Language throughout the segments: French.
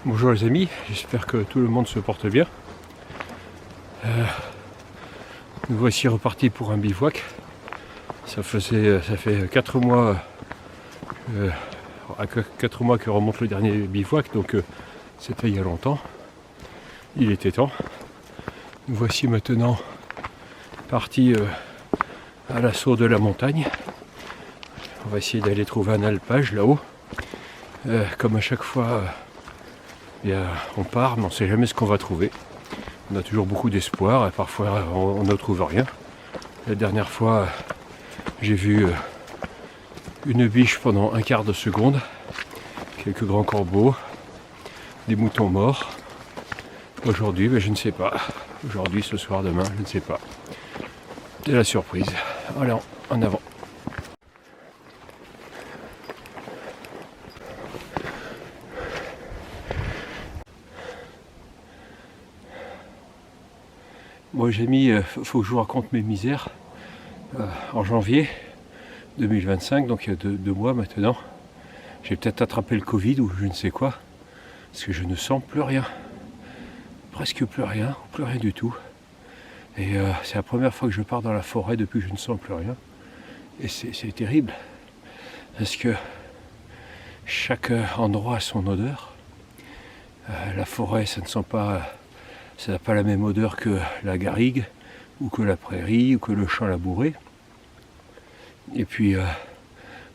Bonjour les amis, j'espère que tout le monde se porte bien. Nous voici repartis pour un bivouac. Ça fait 4 mois, 4 mois que remonte le dernier bivouac, donc c'était il y a longtemps. Il était temps. Nous voici maintenant partis à l'assaut de la montagne. On va essayer d'aller trouver un alpage là-haut. Comme à chaque fois, on part, mais on ne sait jamais ce qu'on va trouver. On a toujours beaucoup d'espoir et parfois on ne trouve rien. La dernière fois, j'ai vu une biche pendant un quart de seconde, quelques grands corbeaux, des moutons morts. Aujourd'hui, je ne sais pas. Aujourd'hui, ce soir, demain, je ne sais pas. C'est la surprise. Allez, en avant. Moi j'ai mis, faut que je vous raconte mes misères, en janvier 2025, donc il y a 2 mois maintenant. J'ai peut-être attrapé le Covid ou je ne sais quoi, parce que je ne sens plus rien. Presque plus rien du tout. Et c'est la première fois que je pars dans la forêt depuis que je ne sens plus rien. Et c'est terrible, parce que chaque endroit a son odeur. La forêt, ça n'a pas la même odeur que la garrigue, ou que la prairie, ou que le champ labouré. Et puis,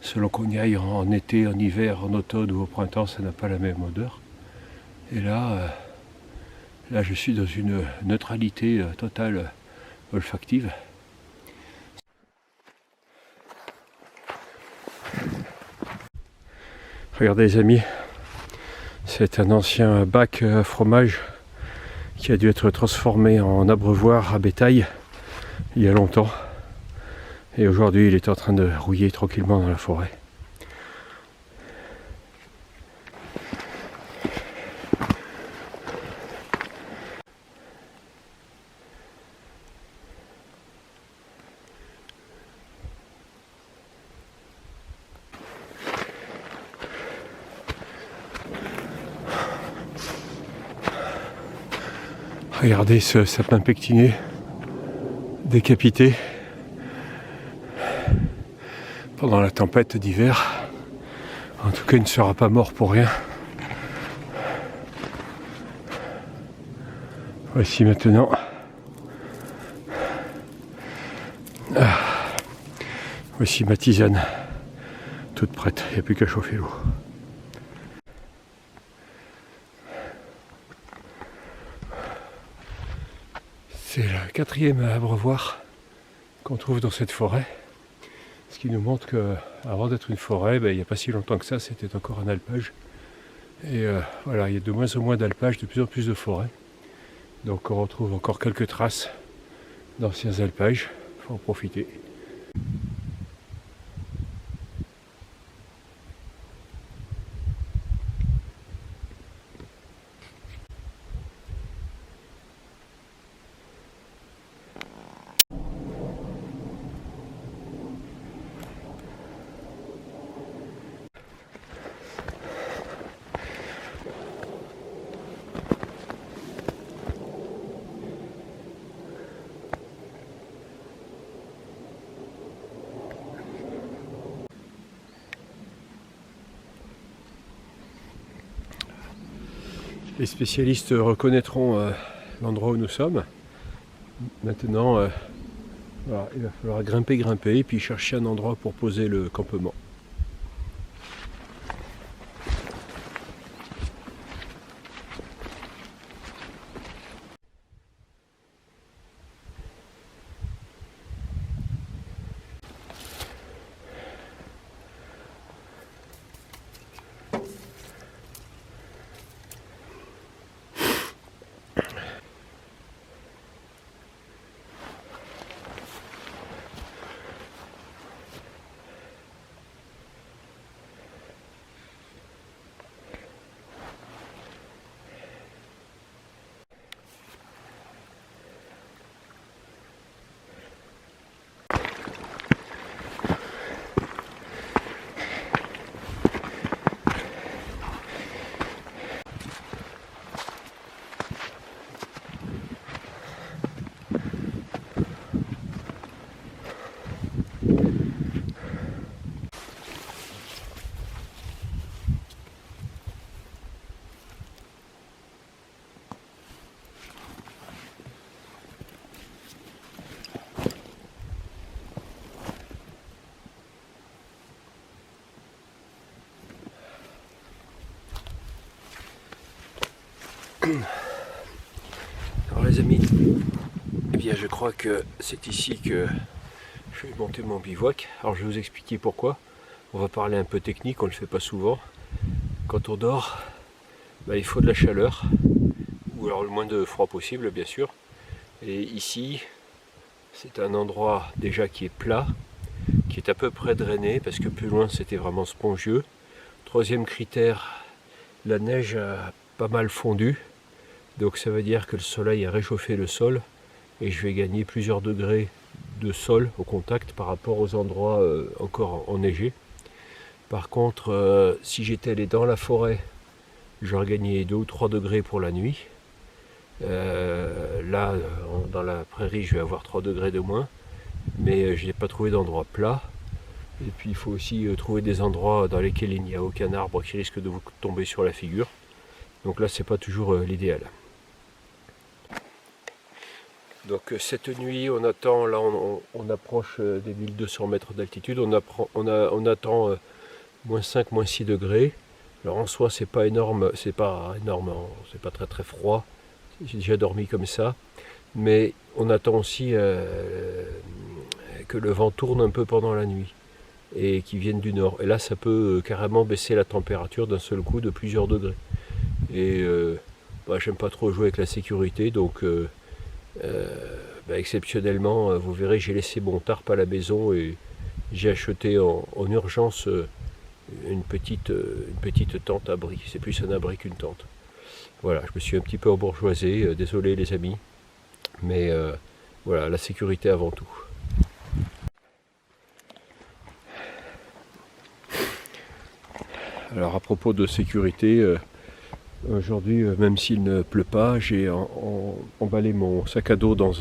selon qu'on y aille en été, en hiver, en automne ou au printemps, ça n'a pas la même odeur. Et là, je suis dans une neutralité totale olfactive. Regardez les amis, c'est un ancien bac à fromage qui a dû être transformé en abreuvoir à bétail il y a longtemps. Et aujourd'hui, il est en train de rouiller tranquillement dans la forêt. Regardez ce sapin pectiné décapité pendant la tempête d'hiver. En tout cas, il ne sera pas mort pour rien. Voici maintenant. Voici ma tisane, toute prête, il n'y a plus qu'à chauffer l'eau. C'est le 4e abreuvoir qu'on trouve dans cette forêt. Ce qui nous montre qu'avant d'être une forêt, il n'y a pas si longtemps que ça, c'était encore un alpage. Et voilà, il y a de moins en moins d'alpages, de plus en plus de forêts. Donc on retrouve encore quelques traces d'anciens alpages, il faut en profiter. Les spécialistes reconnaîtront l'endroit où nous sommes. Maintenant, voilà, il va falloir grimper et puis chercher un endroit pour poser le campement. Alors les amis, eh bien je crois que c'est ici que je vais monter mon bivouac. Alors je vais vous expliquer pourquoi. On va parler un peu technique, on ne le fait pas souvent. Quand on dort, il faut de la chaleur, ou alors le moins de froid possible bien sûr. Et ici, c'est un endroit déjà qui est plat, qui est à peu près drainé, parce que plus loin c'était vraiment spongieux. Troisième critère, la neige a pas mal fondu. Donc ça veut dire que le soleil a réchauffé le sol et je vais gagner plusieurs degrés de sol au contact par rapport aux endroits encore enneigés. Par contre, si j'étais allé dans la forêt, j'aurais gagné 2 ou 3 degrés pour la nuit. Là, dans la prairie, je vais avoir 3 degrés de moins, mais je n'ai pas trouvé d'endroit plat. Et puis il faut aussi trouver des endroits dans lesquels il n'y a aucun arbre qui risque de vous tomber sur la figure. Donc là, c'est pas toujours l'idéal. Donc cette nuit, on attend, là on approche des 1200 mètres d'altitude, on attend moins 5, moins 6 degrés. Alors en soi, c'est pas très très froid. J'ai déjà dormi comme ça. Mais on attend aussi que le vent tourne un peu pendant la nuit et qu'il vienne du nord. Et là, ça peut carrément baisser la température d'un seul coup de plusieurs degrés. Et j'aime pas trop jouer avec la sécurité, donc exceptionnellement, vous verrez, j'ai laissé mon tarp à la maison et j'ai acheté en urgence une petite tente abri. C'est plus un abri qu'une tente. Voilà, je me suis un petit peu embourgeoisé, désolé les amis, mais voilà, la sécurité avant tout. Alors à propos de sécurité, aujourd'hui, même s'il ne pleut pas, j'ai emballé mon sac à dos dans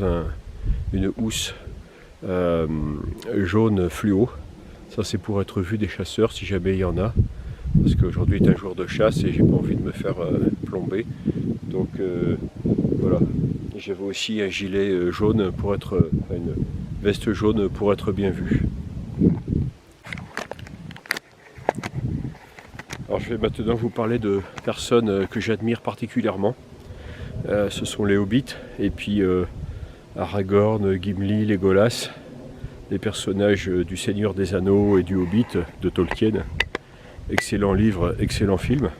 une housse jaune fluo. Ça, c'est pour être vu des chasseurs si jamais il y en a. Parce qu'aujourd'hui est un jour de chasse et j'ai pas envie de me faire plomber. Donc voilà. J'avais aussi un gilet jaune pour être, une veste jaune pour être bien vu. Alors je vais maintenant vous parler de personnes que j'admire particulièrement. Ce sont les hobbits et puis Aragorn, Gimli, Legolas, les personnages du Seigneur des Anneaux et du Hobbit de Tolkien. Excellent livre, excellent film.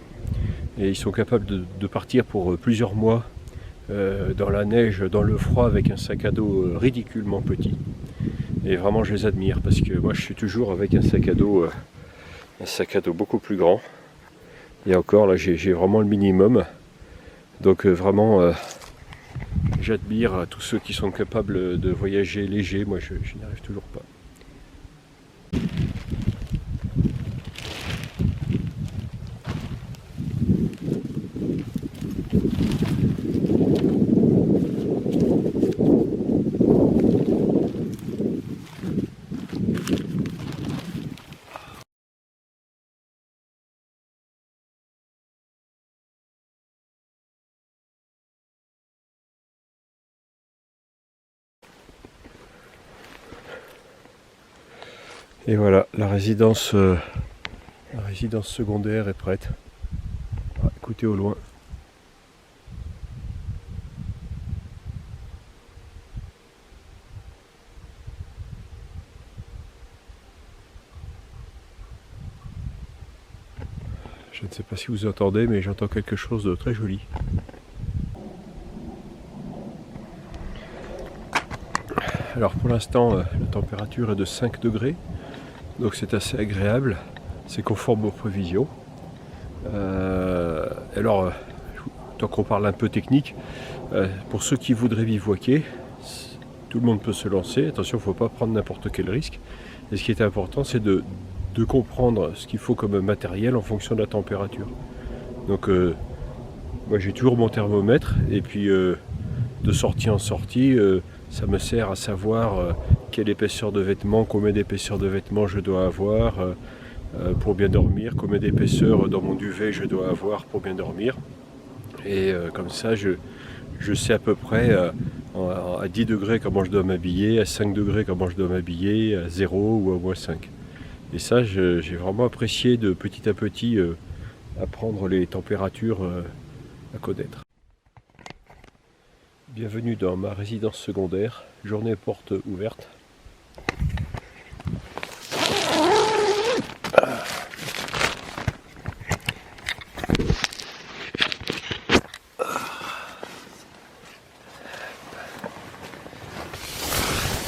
Et ils sont capables de partir pour plusieurs mois dans la neige, dans le froid, avec un sac à dos ridiculement petit. Et vraiment je les admire parce que moi je suis toujours avec un sac à dos beaucoup plus grand. Et encore là j'ai vraiment le minimum. Donc vraiment j'admire tous ceux qui sont capables de voyager léger. Moi je n'y arrive toujours pas. Et voilà, la résidence secondaire est prête. Ah, écoutez au loin. Je ne sais pas si vous entendez, mais j'entends quelque chose de très joli. Alors pour l'instant, la température est de 5 degrés. Donc c'est assez agréable, c'est conforme aux prévisions. Alors, tant qu'on parle un peu technique, pour ceux qui voudraient bivouaquer, tout le monde peut se lancer. Attention, il ne faut pas prendre n'importe quel risque. Et ce qui est important, c'est de comprendre ce qu'il faut comme matériel en fonction de la température. Donc moi j'ai toujours mon thermomètre et puis de sortie en sortie, ça me sert à savoir quelle épaisseur de vêtements, combien d'épaisseur de vêtements je dois avoir pour bien dormir, combien d'épaisseur dans mon duvet je dois avoir pour bien dormir. Et comme ça, je sais à peu près à 10 degrés comment je dois m'habiller, à 5 degrés comment je dois m'habiller, à 0 ou à moins 5. Et ça, j'ai vraiment apprécié de petit à petit apprendre les températures à connaître. Bienvenue dans ma résidence secondaire, journée porte ouverte.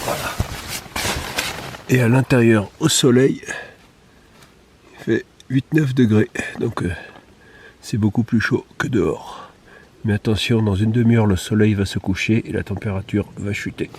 Voilà. Et à l'intérieur, au soleil, il fait 8-9 degrés, donc c'est beaucoup plus chaud que dehors. Mais attention, dans une demi-heure, le soleil va se coucher et la température va chuter.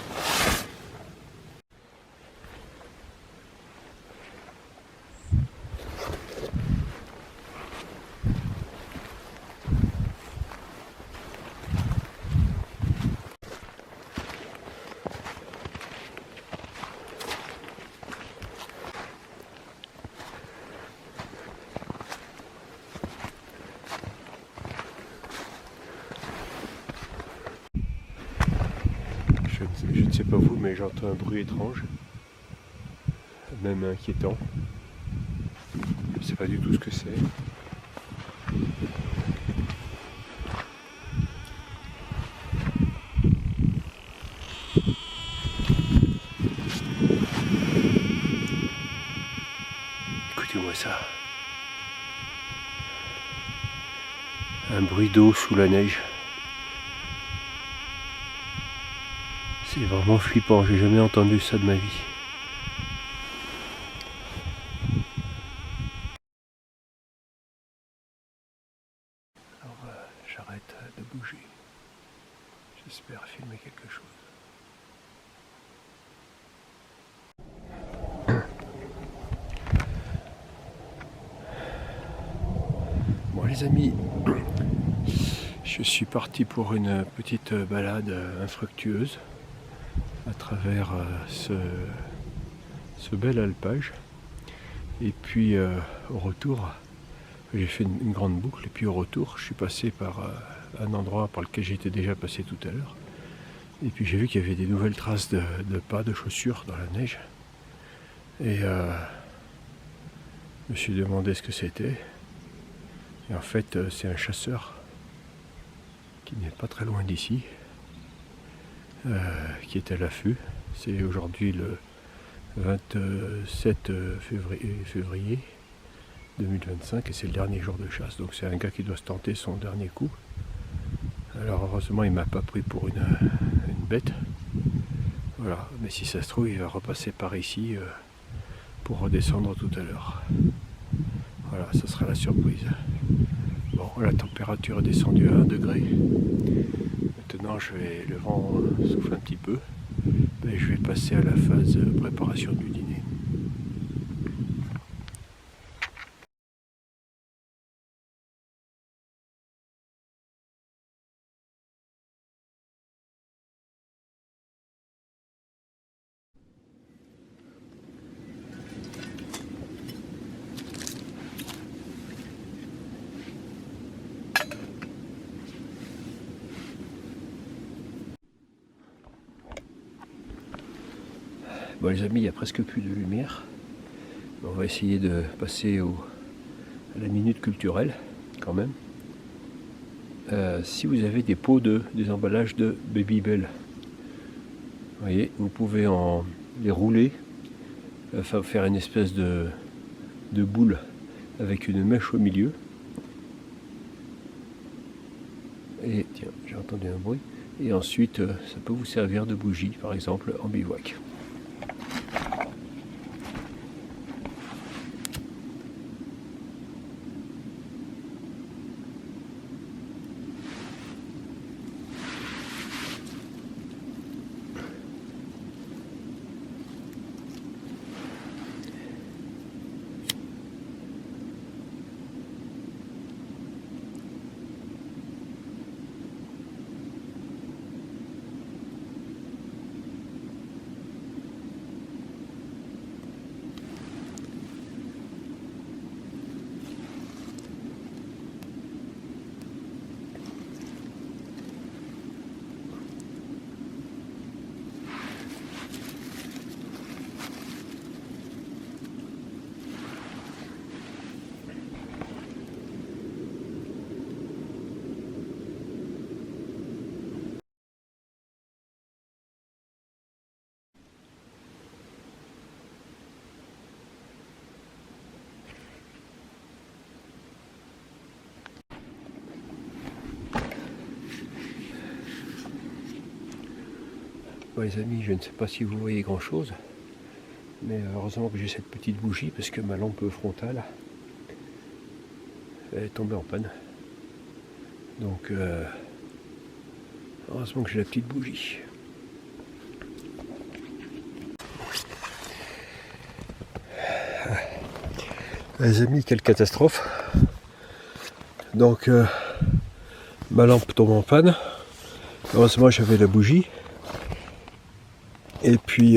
Je ne sais pas vous, mais j'entends un bruit étrange, même inquiétant. Je ne sais pas du tout ce que c'est. Écoutez-moi ça. Un bruit d'eau sous la neige. C'est vraiment flippant, j'ai jamais entendu ça de ma vie. Alors j'arrête de bouger. J'espère filmer quelque chose. Bon les amis, je suis parti pour une petite balade infructueuse à travers ce bel alpage. Et puis au retour, j'ai fait une grande boucle. Et puis au retour, je suis passé par un endroit par lequel j'étais déjà passé tout à l'heure. Et puis j'ai vu qu'il y avait des nouvelles traces de pas, de chaussures dans la neige. Et je me suis demandé ce que c'était. Et en fait, c'est un chasseur qui n'est pas très loin d'ici, qui est à l'affût. C'est aujourd'hui le 27 février 2025 et c'est le dernier jour de chasse. Donc c'est un gars qui doit se tenter son dernier coup. Alors heureusement il m'a pas pris pour une bête. Voilà, mais si ça se trouve il va repasser par ici pour redescendre tout à l'heure. Voilà, ça sera la surprise. Bon, la température est descendue à 1 degré. Maintenant le vent souffle un petit peu. Ben, je vais passer à la phase préparation du dîner. Bon les amis, il n'y a presque plus de lumière. On va essayer de passer à la minute culturelle quand même. Si vous avez des pots des emballages de Babybel, vous voyez, vous pouvez les rouler, faire une espèce de boule avec une mèche au milieu. Et tiens, j'ai entendu un bruit. Et ensuite, ça peut vous servir de bougie, par exemple, en bivouac. Bon, les amis, je ne sais pas si vous voyez grand chose, mais heureusement que j'ai cette petite bougie parce que ma lampe frontale elle est tombée en panne. Donc heureusement que j'ai la petite bougie. Les amis, quelle catastrophe. Donc ma lampe tombe en panne. Heureusement j'avais la bougie. Et puis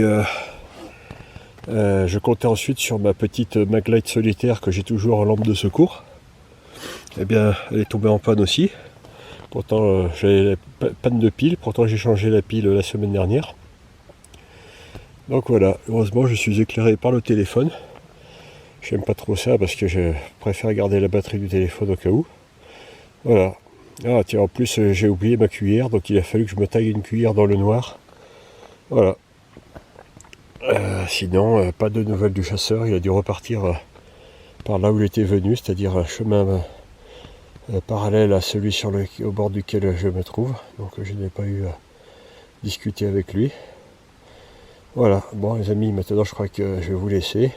je comptais ensuite sur ma petite Maglite solitaire que j'ai toujours en lampe de secours. Eh bien elle est tombée en panne aussi. Pourtant j'avais panne de pile, pourtant j'ai changé la pile la semaine dernière. Donc voilà, heureusement je suis éclairé par le téléphone. J'aime pas trop ça parce que je préfère garder la batterie du téléphone au cas où. Voilà. Ah tiens, en plus j'ai oublié ma cuillère, donc il a fallu que je me taille une cuillère dans le noir. Voilà. Sinon, pas de nouvelles du chasseur, il a dû repartir par là où il était venu, c'est-à-dire un chemin parallèle à celui au bord duquel je me trouve. Donc je n'ai pas eu à discuter avec lui. Voilà, bon les amis, maintenant je crois que je vais vous laisser.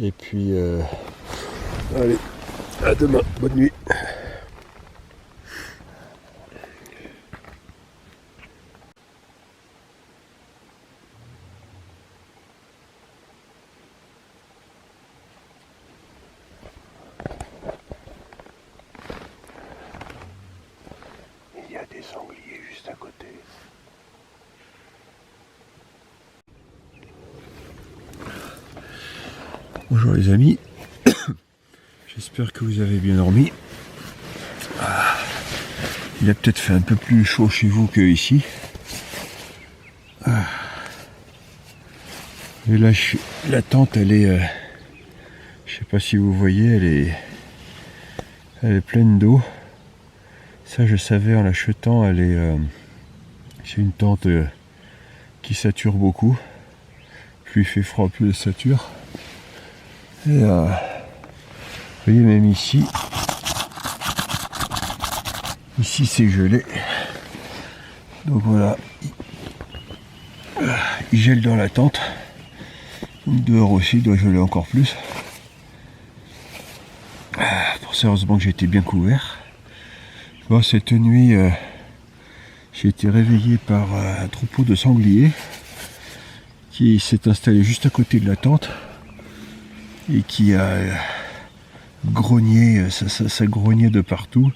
Et puis, allez, à demain, bonne nuit. Il y a des sangliers juste à côté. Bonjour les amis, j'espère que vous avez bien dormi. Il a peut-être fait un peu plus chaud chez vous que ici. Et là, la tente, elle est, je sais pas si vous voyez, elle est pleine d'eau. Ça, je savais en l'achetant, c'est une tente qui sature beaucoup. Plus il fait froid, plus elle sature. Et vous voyez, même ici c'est gelé. Donc voilà, il gèle dans la tente. Dehors aussi, il doit geler encore plus. Pour ça, heureusement que j'ai été bien couvert. Bon, cette nuit, j'ai été réveillé par un troupeau de sangliers qui s'est installé juste à côté de la tente et qui a grogné, ça grognait de partout.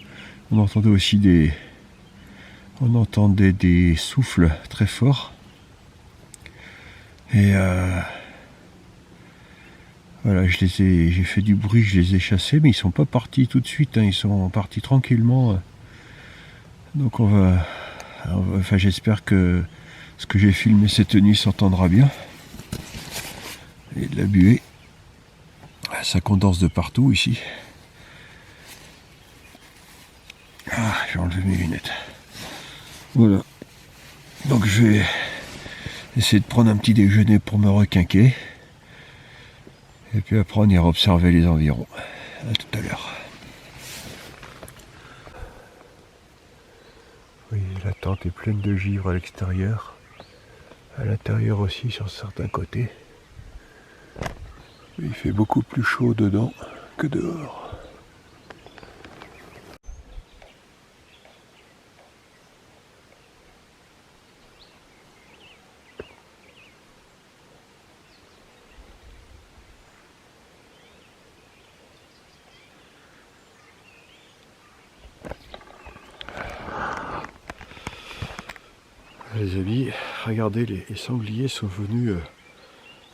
On entendait aussi des souffles très forts. Et voilà, j'ai fait du bruit, je les ai chassés, mais ils sont pas partis tout de suite, hein, ils sont partis tranquillement. Donc enfin j'espère que ce que j'ai filmé cette nuit s'entendra bien. Et de la buée, ça condense de partout ici. Ah, j'ai enlevé mes lunettes. Voilà. Donc je vais essayer de prendre un petit déjeuner pour me requinquer. Et puis après on ira observer les environs. À tout à l'heure. Oui, la tente est pleine de givre à l'extérieur. À l'intérieur aussi sur certains côtés. Il fait beaucoup plus chaud dedans que dehors. Les amis, regardez, les sangliers sont venus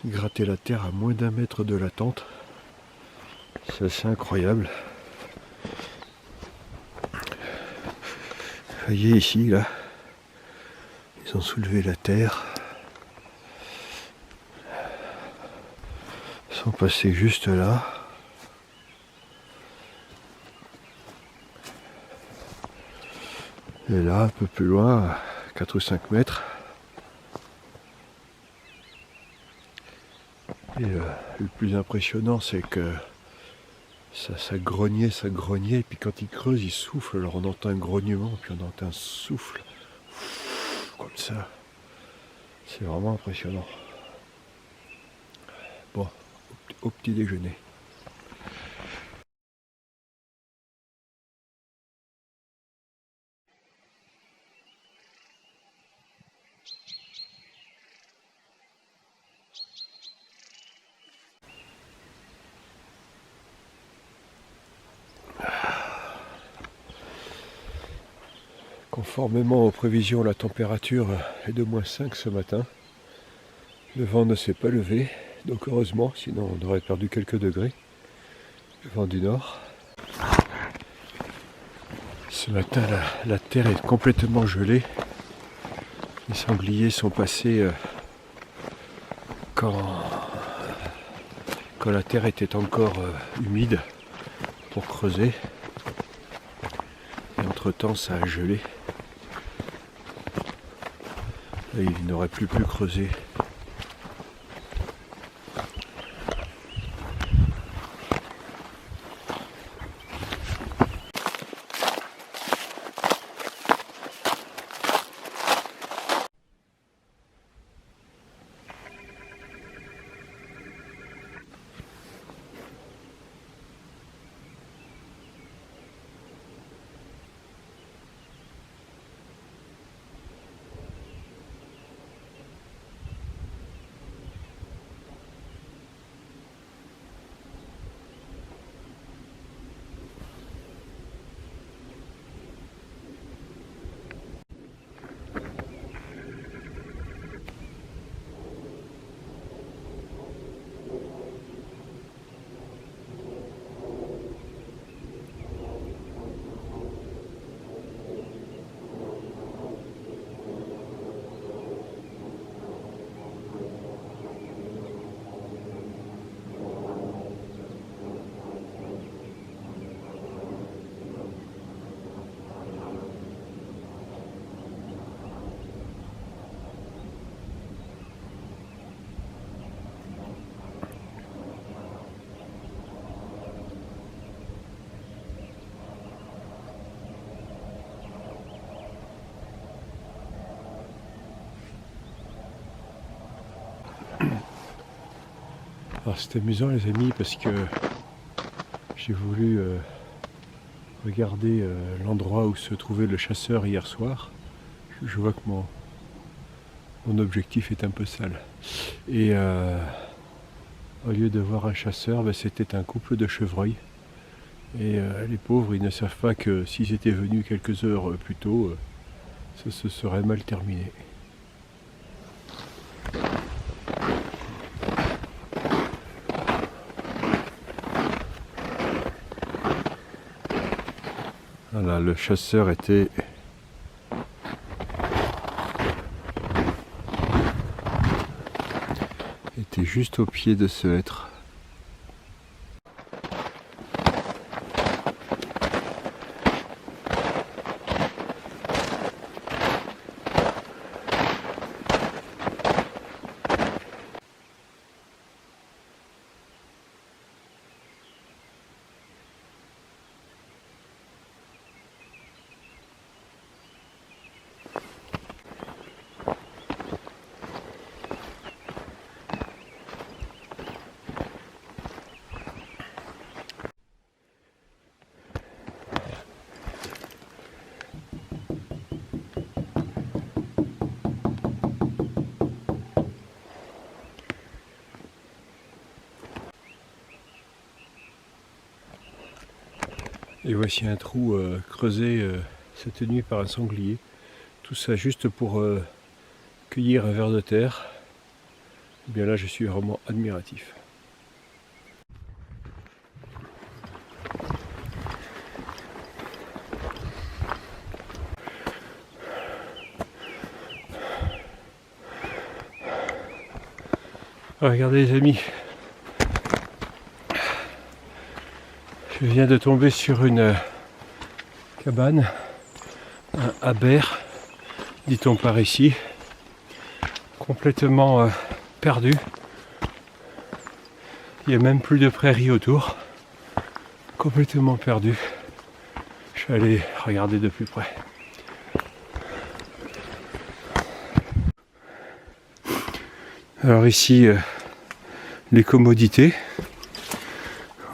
gratter la terre à moins d'1 mètre de la tente. C'est assez incroyable. Vous voyez ici, là, ils ont soulevé la terre. Ils sont passés juste là. Et là, un peu plus loin, à 4 ou 5 mètres. Et le plus impressionnant, c'est que ça grognait, et puis quand ils creusent, ils soufflent. Alors on entend un grognement, puis on entend un souffle, comme ça. C'est vraiment impressionnant. Bon, au petit déjeuner. Conformément aux prévisions, la température est de -5 ce matin. Le vent ne s'est pas levé, donc heureusement, sinon on aurait perdu quelques degrés. Le vent du nord. Ce matin, la terre est complètement gelée. Les sangliers sont passés quand la terre était encore humide pour creuser. Et entre-temps, ça a gelé. Et ils n'auraient plus pu creuser. Alors c'est amusant les amis parce que j'ai voulu regarder l'endroit où se trouvait le chasseur hier soir. Je vois que mon objectif est un peu sale. Et au lieu de voir un chasseur, c'était un couple de chevreuils. Et les pauvres, ils ne savent pas que s'ils étaient venus quelques heures plus tôt, ça se serait mal terminé. Voilà, le chasseur était juste au pied de ce hêtre. Et voici un trou creusé cette nuit par un sanglier. Tout ça juste pour cueillir un ver de terre. Et bien là, je suis vraiment admiratif. Regardez les amis. Je viens de tomber sur une cabane, un habert, dit-on par ici, complètement perdu. Il n'y a même plus de prairies autour, complètement perdu. Je vais aller regarder de plus près. Alors ici, les commodités.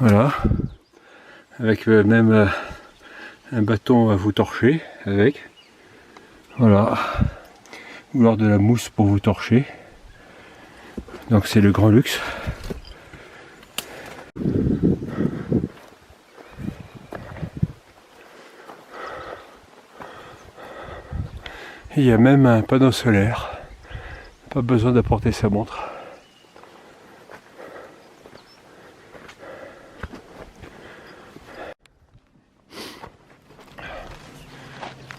Voilà. Avec même un bâton à vous torcher avec. Voilà. Ou alors de la mousse pour vous torcher. Donc c'est le grand luxe. Et il y a même un panneau solaire. Pas besoin d'apporter sa montre.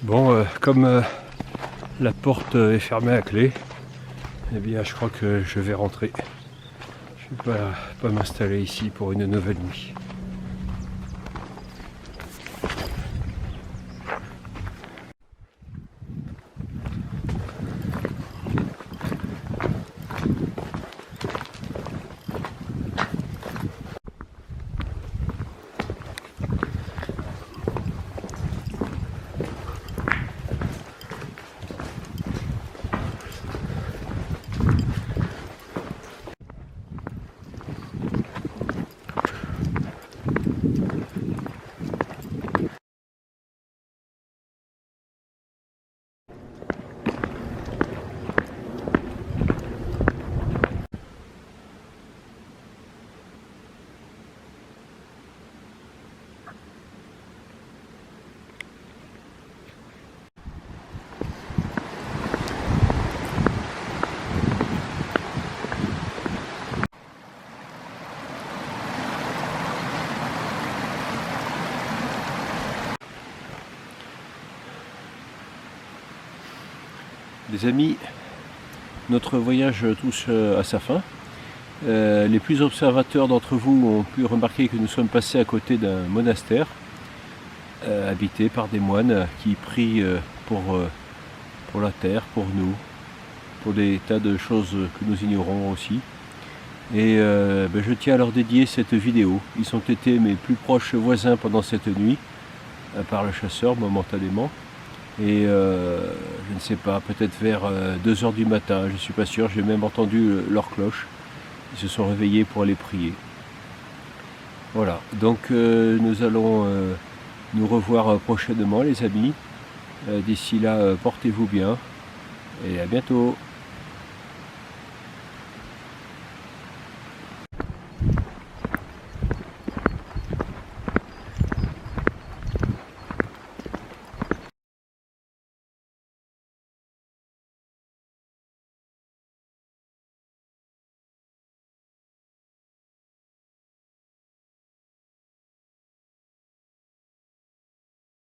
Bon, comme la porte est fermée à clé, eh bien je crois que je vais rentrer. Je ne vais pas m'installer ici pour une nouvelle nuit. Les amis, notre voyage touche à sa fin. Les plus observateurs d'entre vous ont pu remarquer que nous sommes passés à côté d'un monastère habité par des moines qui prient pour la terre, pour nous, pour des tas de choses que nous ignorons aussi. Et je tiens à leur dédier cette vidéo. Ils ont été mes plus proches voisins pendant cette nuit, à part le chasseur momentanément. Et je ne sais pas, peut-être vers 2 h du matin, je ne suis pas sûr, j'ai même entendu leur cloche. Ils se sont réveillés pour aller prier. Voilà, donc nous allons nous revoir prochainement les amis. D'ici là, portez-vous bien et à bientôt.